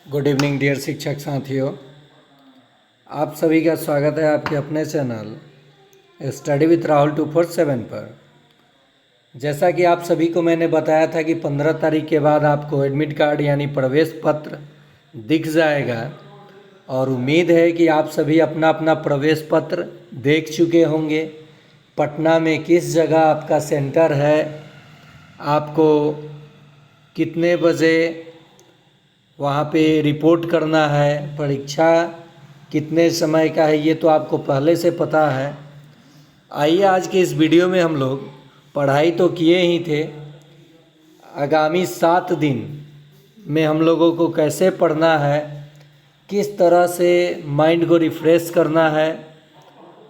Good evening dear शिक्षक साथियों, आप सभी का स्वागत है आपके अपने चैनल स्टडी विथ राहुल 247 पर। जैसा कि आप सभी को मैंने बताया था कि 15 तारीख के बाद आपको एडमिट कार्ड यानी प्रवेश पत्र दिख जाएगा और उम्मीद है कि आप सभी अपना अपना प्रवेश पत्र देख चुके होंगे। पटना में किस जगह आपका सेंटर है, आपको कितने बजे वहाँ पे रिपोर्ट करना है, परीक्षा कितने समय का है, ये तो आपको पहले से पता है। आइए आज के इस वीडियो में हम लोग पढ़ाई तो किए ही थे, आगामी 7 दिन में हम लोगों को कैसे पढ़ना है, किस तरह से माइंड को रिफ्रेश करना है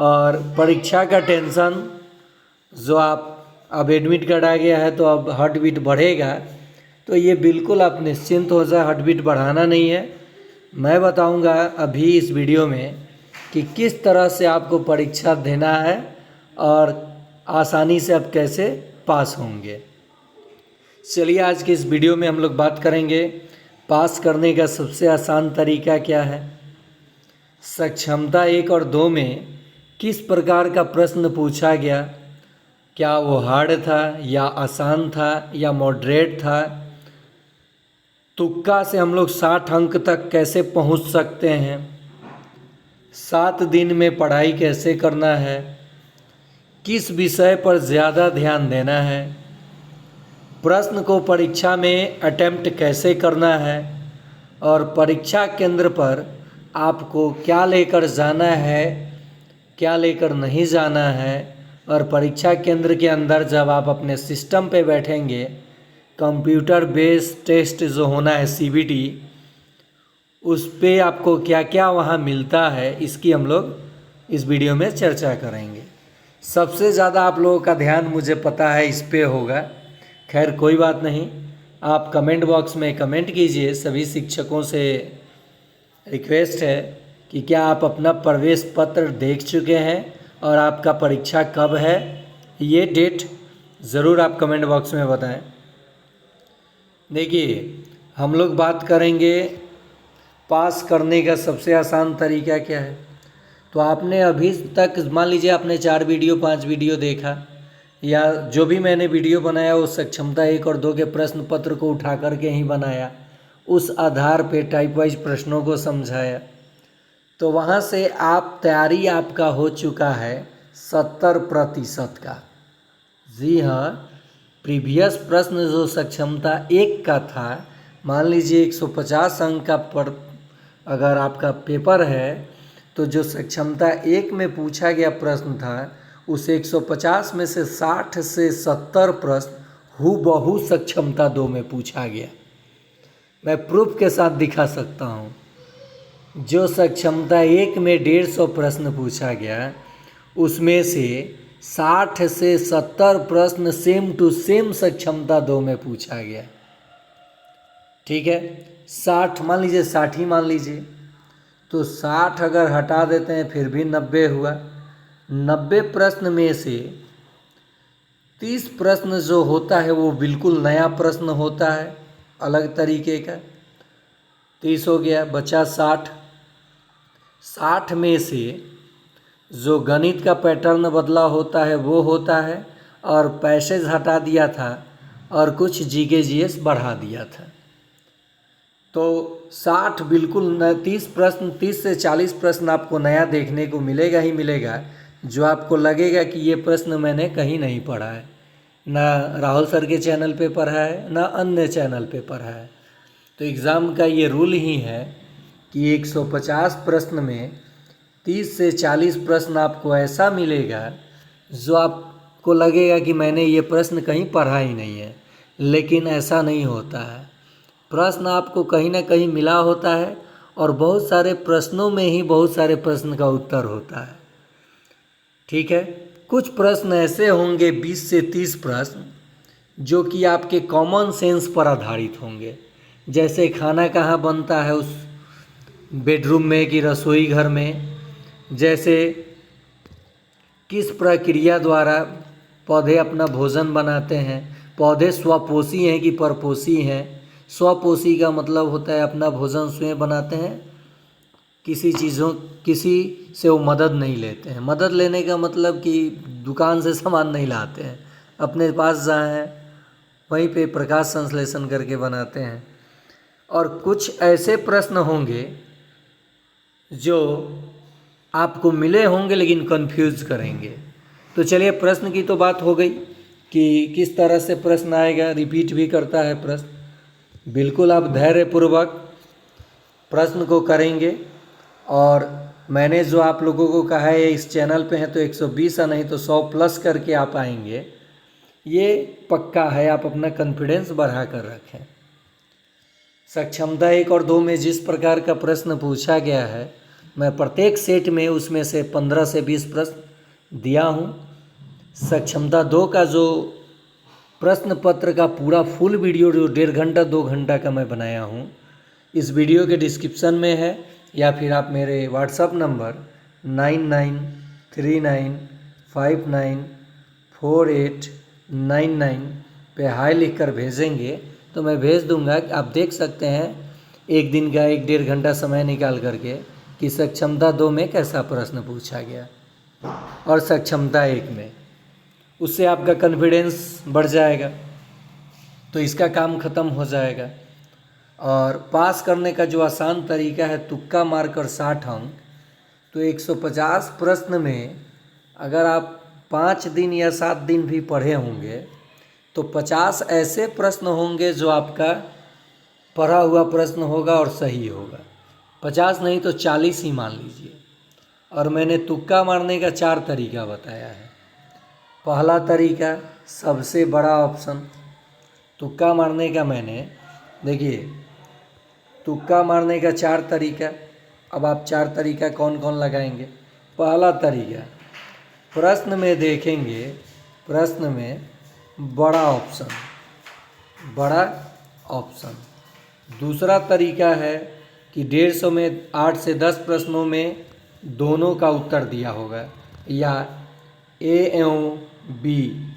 और परीक्षा का टेंशन जो आप अब एडमिट कार्ड आ गया है तो अब हार्ट बीट बढ़ेगा, तो ये बिल्कुल आप निश्चिंत हो जाए, हार्ट बीट बढ़ाना नहीं है। मैं बताऊंगा अभी इस वीडियो में कि किस तरह से आपको परीक्षा देना है और आसानी से आप कैसे पास होंगे। चलिए आज के इस वीडियो में हम लोग बात करेंगे पास करने का सबसे आसान तरीका क्या है। सक्षमता 1 और 2 में किस प्रकार का प्रश्न पूछा गया, क्या वो हार्ड था या आसान था या मॉडरेट था, तुक्का से हम लोग 60 अंक तक कैसे पहुंच सकते हैं, 7 दिन में पढ़ाई कैसे करना है, किस विषय पर ज़्यादा ध्यान देना है, प्रश्न को परीक्षा में अटेम्प्ट कैसे करना है और परीक्षा केंद्र पर आपको क्या लेकर जाना है, क्या लेकर नहीं जाना है, और परीक्षा केंद्र के अंदर जब आप अपने सिस्टम पे बैठेंगे, कंप्यूटर बेस्ड टेस्ट जो होना है CBT, उस पे आपको क्या क्या वहाँ मिलता है, इसकी हम लोग इस वीडियो में चर्चा करेंगे। सबसे ज़्यादा आप लोगों का ध्यान मुझे पता है इस पे होगा। खैर कोई बात नहीं, आप कमेंट बॉक्स में कमेंट कीजिए। सभी शिक्षकों से रिक्वेस्ट है कि क्या आप अपना प्रवेश पत्र देख चुके हैं और आपका परीक्षा कब है, ये डेट ज़रूर आप कमेंट बॉक्स में बताएं। देखिए हम लोग बात करेंगे पास करने का सबसे आसान तरीका क्या है। तो आपने अभी तक मान लीजिए आपने 4 वीडियो 5 वीडियो देखा, या जो भी मैंने वीडियो बनाया वो सक्षमता 1 और 2 के प्रश्न पत्र को उठा करके ही बनाया, उस आधार पे टाइप वाइज प्रश्नों को समझाया। तो वहाँ से आप तैयारी आपका हो चुका है 70% का। जी हाँ, प्रीवियस प्रश्न जो सक्षमता 1 का था, मान लीजिए 150 अंक का पर अगर आपका पेपर है, तो जो सक्षमता 1 में पूछा गया प्रश्न था उस 150 में से 60 से 70 प्रश्न हूबहू सक्षमता 2 में पूछा गया। मैं प्रूफ के साथ दिखा सकता हूँ। जो सक्षमता 1 में 150 प्रश्न पूछा गया, उसमें से 60 से 70 प्रश्न सेम टू सेम सक्षमता 2 में पूछा गया। ठीक है, 60 मान लीजिए, 60 ही मान लीजिए, तो 60 अगर हटा देते हैं फिर भी 90 हुआ। 90 प्रश्न में से 30 प्रश्न जो होता है वो बिल्कुल नया प्रश्न होता है, अलग तरीके का। 30 हो गया, बचा 60। 60 में से जो गणित का पैटर्न बदला होता है वो होता है, और पैसेज हटा दिया था और कुछ जीके जीएस बढ़ा दिया था। तो 60 बिल्कुल 30 प्रश्न, 30 से 40 प्रश्न आपको नया देखने को मिलेगा ही मिलेगा, जो आपको लगेगा कि ये प्रश्न मैंने कहीं नहीं पढ़ा है, ना राहुल सर के चैनल पे पढ़ा है ना अन्य चैनल पे पढ़ा है। तो एग्ज़ाम का ये रूल ही है कि 150 प्रश्न में 30 से 40 प्रश्न आपको ऐसा मिलेगा जो आपको लगेगा कि मैंने ये प्रश्न कहीं पढ़ा ही नहीं है, लेकिन ऐसा नहीं होता है। प्रश्न आपको कहीं ना कहीं मिला होता है और बहुत सारे प्रश्नों में ही बहुत सारे प्रश्न का उत्तर होता है। ठीक है, कुछ प्रश्न ऐसे होंगे 20 से 30 प्रश्न जो कि आपके कॉमन सेंस पर आधारित होंगे, जैसे खाना कहाँ बनता है, उस बेडरूम में कि रसोई घर में, जैसे किस प्रक्रिया द्वारा पौधे अपना भोजन बनाते हैं, पौधे स्वपोषी हैं कि परपोषी हैं, स्वपोषी का मतलब होता है अपना भोजन स्वयं बनाते हैं, किसी से वो मदद नहीं लेते हैं। मदद लेने का मतलब कि दुकान से सामान नहीं लाते हैं, अपने पास जहाँ है वहीं पे प्रकाश संश्लेषण करके बनाते हैं। और कुछ ऐसे प्रश्न होंगे जो आपको मिले होंगे लेकिन कंफ्यूज करेंगे। तो चलिए, प्रश्न की तो बात हो गई कि किस तरह से प्रश्न आएगा, रिपीट भी करता है प्रश्न। बिल्कुल आप धैर्यपूर्वक प्रश्न को करेंगे। और मैंने जो आप लोगों को कहा है, इस चैनल पे हैं तो 120 नहीं तो 100 प्लस करके आप आएंगे, ये पक्का है। आप अपना कॉन्फिडेंस बढ़ा कर रखें। सक्षमता 1 और 2 में जिस प्रकार का प्रश्न पूछा गया है, मैं प्रत्येक सेट में उसमें से 15 से 20 प्रश्न दिया हूँ। सक्षमता 2 का जो प्रश्न पत्र का पूरा फुल वीडियो जो 1.5 घंटा 2 घंटा का मैं बनाया हूँ, इस वीडियो के डिस्क्रिप्शन में है, या फिर आप मेरे व्हाट्सअप नंबर 9939594899 पे हाय लिख कर भेजेंगे तो मैं भेज दूंगा। कि आप देख सकते हैं एक दिन का 1-1.5 घंटा समय निकाल करके कि सक्षमता 2 में कैसा प्रश्न पूछा गया और सक्षमता 1 में, उससे आपका कॉन्फिडेंस बढ़ जाएगा, तो इसका काम ख़त्म हो जाएगा। और पास करने का जो आसान तरीका है, तुक्का मारकर 60 अंक, तो 150 प्रश्न में अगर आप 5 दिन या 7 दिन भी पढ़े होंगे तो 50 ऐसे प्रश्न होंगे जो आपका पढ़ा हुआ प्रश्न होगा और सही होगा। 50 नहीं तो 40 ही मान लीजिए। और मैंने तुक्का मारने का 4 तरीका बताया है। पहला तरीका, सबसे बड़ा ऑप्शन तुक्का मारने का। मैंने देखिए, तुक्का मारने का 4 तरीका। अब आप 4 तरीका कौन कौन लगाएंगे। पहला तरीका, प्रश्न में देखेंगे, प्रश्न में बड़ा ऑप्शन। दूसरा तरीका है कि 150 में 8 से 10 प्रश्नों में दोनों का उत्तर दिया होगा, या ए एवं बी,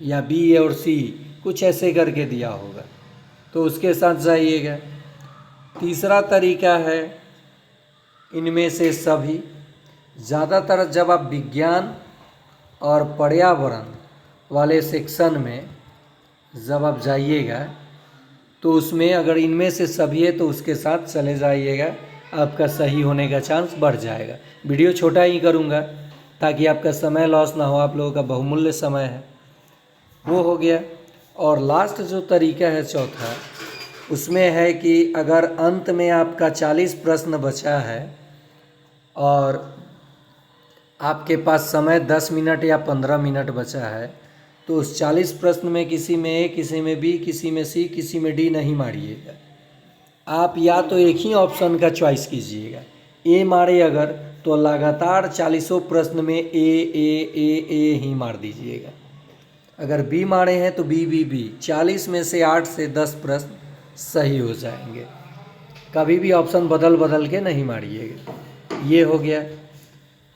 या बी और सी, कुछ ऐसे करके दिया होगा, तो उसके साथ जाइएगा। तीसरा तरीका है इनमें से सभी। ज़्यादातर जब आप विज्ञान और पर्यावरण वाले सेक्शन में जब आप जाइएगा तो उसमें अगर इनमें से सभी है तो उसके साथ चले जाइएगा, आपका सही होने का चांस बढ़ जाएगा। वीडियो छोटा ही करूँगा ताकि आपका समय लॉस ना हो, आप लोगों का बहुमूल्य समय है, वो हो गया। और लास्ट जो तरीका है चौथा, उसमें है कि अगर अंत में आपका 40 प्रश्न बचा है और आपके पास समय 10 मिनट या 15 मिनट बचा है, तो उस 40 प्रश्न में किसी में ए, किसी में बी, किसी में सी, किसी में डी नहीं मारिएगा। आप या तो एक ही ऑप्शन का चॉइस कीजिएगा। ए मारे अगर, तो लगातार 40 प्रश्न में ए ही मार दीजिएगा। अगर बी मारे हैं तो बी। 40 में से 8 से 10 प्रश्न सही हो जाएंगे। कभी भी ऑप्शन बदल के नहीं मारिएगा। ये हो गया।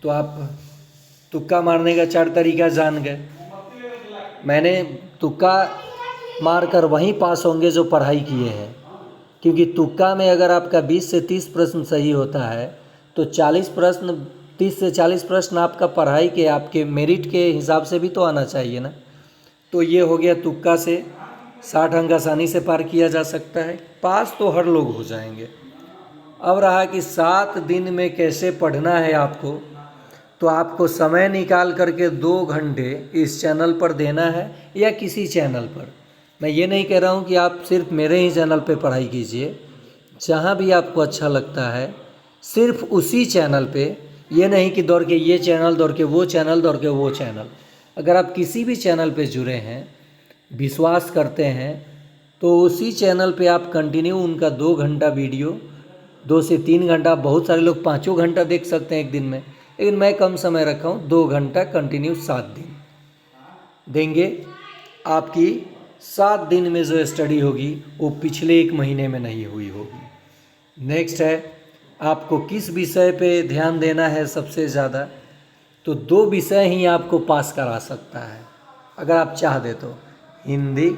तो आप तुक्का मारने का 4 तरीका जान गए। मैंने तुक्का मारकर वहीं पास होंगे जो पढ़ाई किए हैं, क्योंकि तुक्का में अगर आपका 20 से 30 प्रश्न सही होता है तो 40 प्रश्न, 30 से 40 प्रश्न आपका पढ़ाई के, आपके मेरिट के हिसाब से भी तो आना चाहिए ना। तो ये हो गया, तुक्का से 60 अंक आसानी से पार किया जा सकता है। पास तो हर लोग हो जाएंगे। अब रहा कि 7 दिन में कैसे पढ़ना है आपको, तो आपको समय निकाल करके 2 घंटे इस चैनल पर देना है या किसी चैनल पर। मैं ये नहीं कह रहा हूँ कि आप सिर्फ मेरे ही चैनल पे पढ़ाई कीजिए, जहाँ भी आपको अच्छा लगता है सिर्फ उसी चैनल पे। ये नहीं कि दौड़ के ये चैनल, दौड़ के वो चैनल, दौड़ के वो चैनल। अगर आप किसी भी चैनल पे जुड़े हैं, विश्वास करते हैं, तो उसी चैनल पे आप कंटिन्यू उनका 2 घंटा वीडियो, 2 से 3 घंटा, बहुत सारे लोग 5 घंटा देख सकते हैं एक दिन में, लेकिन मैं कम समय रखा हूँ, 2 घंटा कंटिन्यू 7 दिन देंगे। आपकी 7 दिन में जो स्टडी होगी वो पिछले 1 महीने में नहीं हुई होगी। नेक्स्ट है, आपको किस विषय पे ध्यान देना है सबसे ज़्यादा, तो 2 विषय ही आपको पास करा सकता है अगर आप चाह दे तो। हिंदी,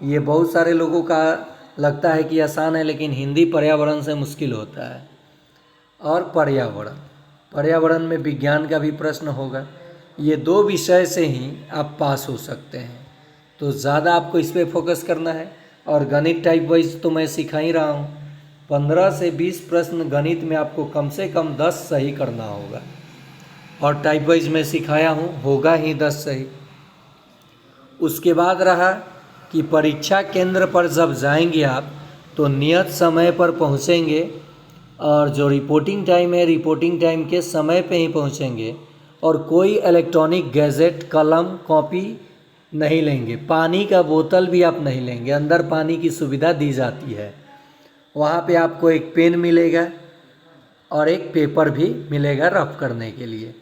ये बहुत सारे लोगों का लगता है कि आसान है, लेकिन हिंदी पर्यावरण से मुश्किल होता है। और पर्यावरण में विज्ञान का भी प्रश्न होगा। ये 2 विषय से ही आप पास हो सकते हैं, तो ज़्यादा आपको इस पर फोकस करना है। और गणित टाइप वाइज तो मैं सिखा ही रहा हूँ। 15 से 20 प्रश्न गणित में आपको कम से कम 10 सही करना होगा, और टाइप वाइज मैं सिखाया हूँ, होगा ही 10 सही। उसके बाद रहा कि परीक्षा केंद्र पर जब जाएंगे आप, तो नियत समय पर पहुँचेंगे, और जो रिपोर्टिंग टाइम है रिपोर्टिंग टाइम के समय पे ही पहुँचेंगे, और कोई इलेक्ट्रॉनिक गैजेट, कलम, कॉपी नहीं लेंगे। पानी का बोतल भी आप नहीं लेंगे, अंदर पानी की सुविधा दी जाती है। वहाँ पे आपको एक पेन मिलेगा और एक पेपर भी मिलेगा रफ करने के लिए।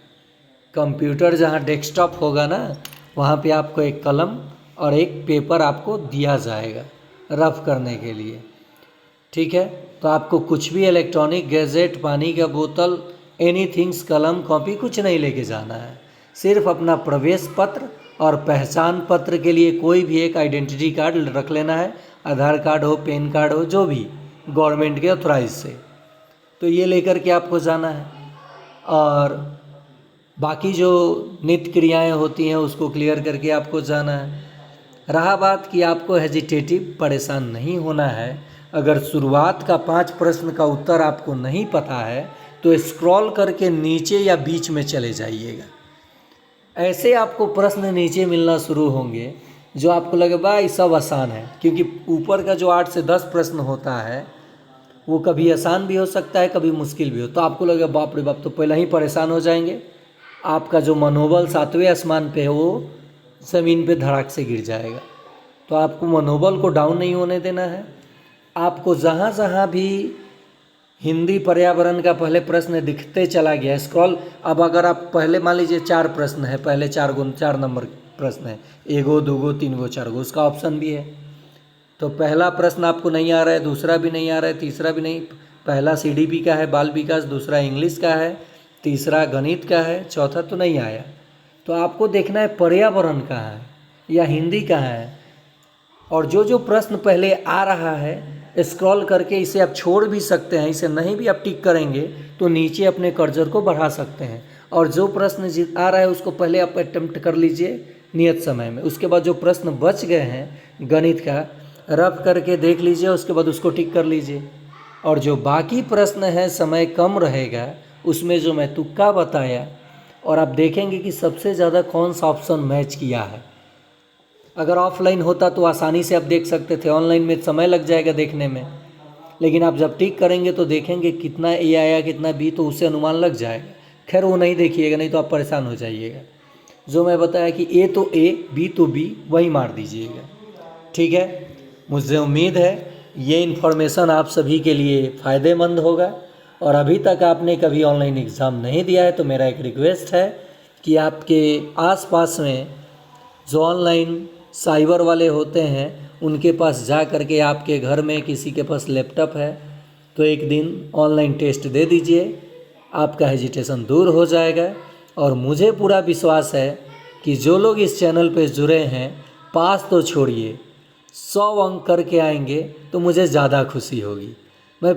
कंप्यूटर जहाँ डेस्कटॉप होगा ना, वहाँ पे आपको एक कलम और एक पेपर आपको दिया जाएगा रफ करने के लिए, ठीक है। तो आपको कुछ भी इलेक्ट्रॉनिक गैजेट, पानी का बोतल, एनीथिंग्स, कलम, कॉपी कुछ नहीं लेके जाना है। सिर्फ अपना प्रवेश पत्र और पहचान पत्र के लिए कोई भी एक आइडेंटिटी कार्ड रख लेना है। आधार कार्ड हो, पैन कार्ड हो, जो भी गवर्नमेंट के ऑथराइज से, तो ये लेकर के आपको जाना है। और बाकी जो नित्य क्रियाएं होती हैं उसको क्लियर करके आपको जाना है। रहा बात कि आपको हेजिटेटिव, परेशान नहीं होना है। अगर शुरुआत का 5 प्रश्न का उत्तर आपको नहीं पता है तो स्क्रॉल करके नीचे या बीच में चले जाइएगा। ऐसे आपको प्रश्न नीचे मिलना शुरू होंगे जो आपको लगे भाई सब आसान है, क्योंकि ऊपर का जो 8 से 10 प्रश्न होता है वो कभी आसान भी हो सकता है, कभी मुश्किल भी हो। तो आपको लगे बाप रे बाप, तो पहले ही परेशान हो जाएंगे। आपका जो मनोबल 7वें आसमान पे है वो ज़मीन पे धड़ाक से गिर जाएगा। तो आपको मनोबल को डाउन नहीं होने देना है। आपको जहाँ जहाँ भी हिंदी पर्यावरण का पहले प्रश्न दिखते चला गया स्क्रॉल, अब अगर आप पहले मान लीजिए 4 प्रश्न है, पहले 4 नंबर प्रश्न है, 1 गो 2 गो 3 गो 4 गो, उसका ऑप्शन भी है। तो पहला प्रश्न आपको नहीं आ रहा है, दूसरा भी नहीं आ रहा है, तीसरा भी नहीं। पहला सीडीपी का है, बाल विकास, दूसरा इंग्लिश का है, तीसरा गणित का है, चौथा तो नहीं आया। तो आपको देखना है पर्यावरण कहाँ है या हिंदी कहाँ है। और जो जो प्रश्न पहले आ रहा है स्क्रॉल करके इसे आप छोड़ भी सकते हैं, इसे नहीं भी आप टिक करेंगे तो नीचे अपने कर्सर को बढ़ा सकते हैं। और जो प्रश्न आ रहा है उसको पहले आप अटेम्प्ट कर लीजिए नियत समय में। उसके बाद जो प्रश्न बच गए हैं गणित का रफ करके देख लीजिए, उसके बाद उसको टिक कर लीजिए। और जो बाकी प्रश्न है समय कम रहेगा, उसमें जो मैं तुक्का बताया, और आप देखेंगे कि सबसे ज़्यादा कौन सा ऑप्शन मैच किया है। अगर ऑफलाइन होता तो आसानी से आप देख सकते थे, ऑनलाइन में समय लग जाएगा देखने में। लेकिन आप जब टिक करेंगे तो देखेंगे कितना ए आया कितना बी, तो उससे अनुमान लग जाएगा। खैर वो नहीं देखिएगा, नहीं तो आप परेशान हो जाइएगा। जो मैं बताया कि ए तो ए, बी तो बी, वही मार दीजिएगा, ठीक है। मुझे उम्मीद है ये इन्फॉर्मेशन आप सभी के लिए फ़ायदेमंद होगा। और अभी तक आपने कभी ऑनलाइन एग्ज़ाम नहीं दिया है तो मेरा एक रिक्वेस्ट है कि आपके आसपास में जो ऑनलाइन साइबर वाले होते हैं उनके पास जा कर के, आपके घर में किसी के पास लैपटॉप है तो एक दिन ऑनलाइन टेस्ट दे दीजिए, आपका हेजिटेशन दूर हो जाएगा। और मुझे पूरा विश्वास है कि जो लोग इस चैनल पे जुड़े हैं, पास तो छोड़िए 100 अंक करके आएंगे तो मुझे ज़्यादा खुशी होगी। मैं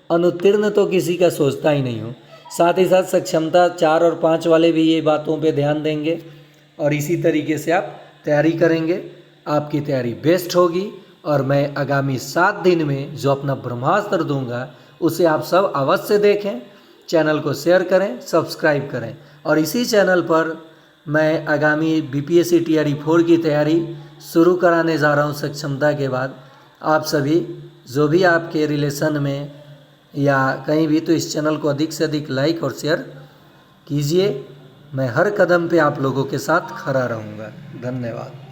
अनुत्तीर्ण तो किसी का सोचता ही नहीं हूँ। साथ ही साथ सक्षमता 4 और 5 वाले भी ये बातों पे ध्यान देंगे और इसी तरीके से आप तैयारी करेंगे, आपकी तैयारी बेस्ट होगी। और मैं आगामी 7 दिन में जो अपना ब्रह्मास्त्र दूंगा उसे आप सब अवश्य देखें। चैनल को शेयर करें, सब्सक्राइब करें। और इसी चैनल पर मैं आगामी बीपीएससी टीआरई 4 की तैयारी शुरू कराने जा रहा हूँ सक्षमता के बाद। आप सभी जो भी आपके रिलेशन में या कहीं भी, तो इस चैनल को अधिक से अधिक लाइक और शेयर कीजिए। मैं हर कदम पे आप लोगों के साथ खड़ा रहूँगा। धन्यवाद।